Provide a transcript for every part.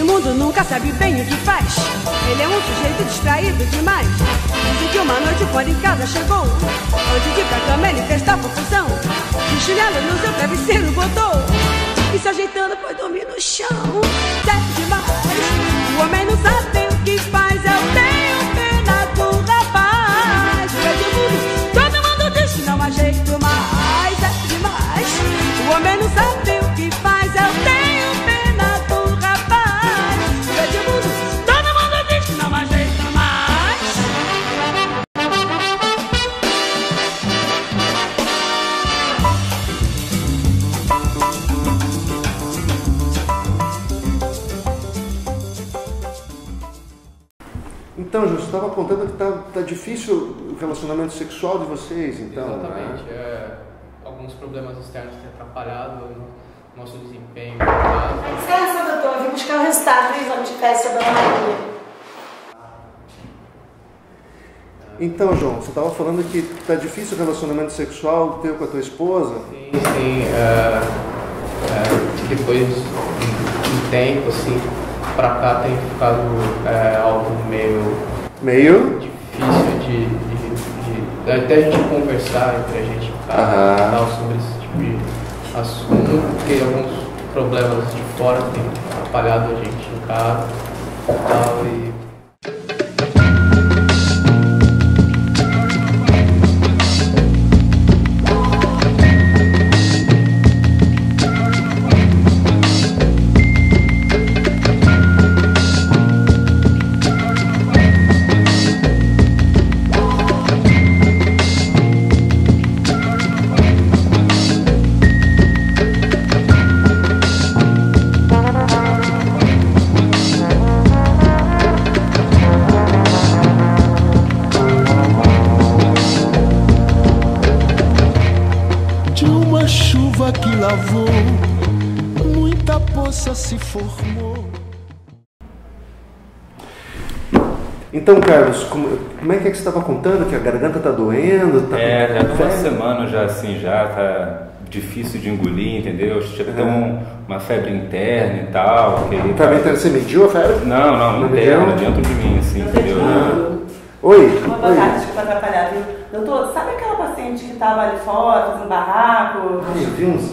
Edmundo nunca sabe bem o que faz. Ele é um sujeito distraído demais. Dizem que uma noite quando em casa chegou, antes de ir pra cama ele fez tal confusão, de chinelo no seu travesseiro botou e se ajeitando foi dormir no chão. É demais, o homem não sabe o que faz. Eu tenho pena do rapaz. O Edmundo, todo mundo diz que não há jeito mais. É demais, o homem não sabe o que faz. Eu tenho pena do rapaz. O Edmundo, todo mundo diz que não há jeito mais. Então, Ju, você estava contando que tá difícil o relacionamento sexual de vocês, então. Exatamente. Né? Alguns problemas externos têm atrapalhado o nosso desempenho. Licença, doutor. Eu vim buscar o resultado do exame de fezes da dona Maria. Então, João, você estava falando que tá difícil o relacionamento sexual teu com a tua esposa? Sim, sim. Depois de um tempo, assim, pra cá tem ficado algo meio difícil de até a gente conversar entre a gente tal, sobre esse tipo de assunto, porque alguns problemas de fora têm atrapalhado a gente em casa e tal. Que lavou, muita poça se formou. Então, Carlos, como é que você estava contando que a garganta tá doendo? Tá já tá uma semana já assim, já tá difícil de engolir, entendeu? Já tem uma febre interna e tal. Febre interna, você mediu a febre? Não, interna, dentro de mim, assim, entendeu? Oi. Boa tarde, desculpa atrapalhar, viu? Doutor, sabe aquela paciente que estava ali fora, fazendo barraco? Eu vi uns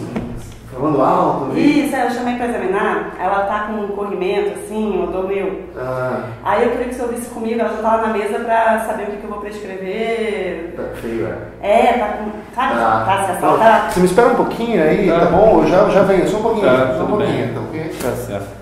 falando alto, né? Isso, eu chamei pra examinar. Ela tá com um corrimento, assim, um odor meu. Aí eu queria que você ouvisse comigo, ela já tá lá na mesa pra saber o que eu vou prescrever. Tá feio, tá com... Sabe? Tá se assaltar. Você me espera um pouquinho aí, tá bom? Eu já venho, só um pouquinho. Tá, só um pouquinho, bem. então, ok? Tá certo.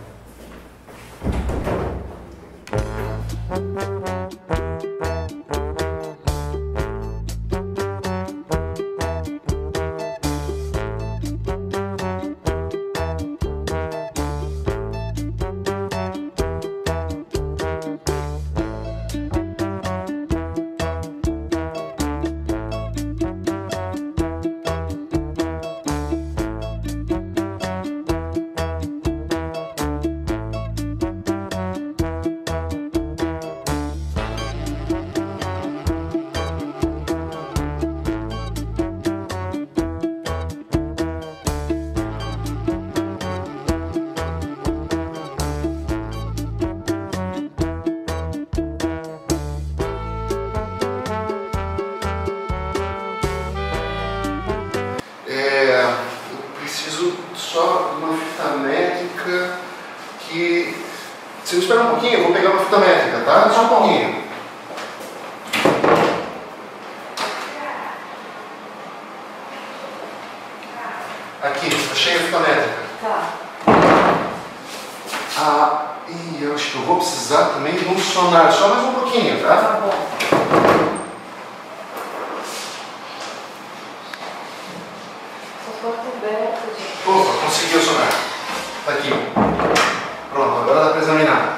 Só uma fita métrica que... Se me esperar um pouquinho, eu vou pegar uma fita métrica, tá? Só um pouquinho. Aqui, achei a fita métrica. Tá. Eu acho que eu vou precisar também de um sonar. Só mais um pouquinho, tá? Tá bom. Opa, consegui o sonar. Tá aqui. Pronto, agora dá pra examinar.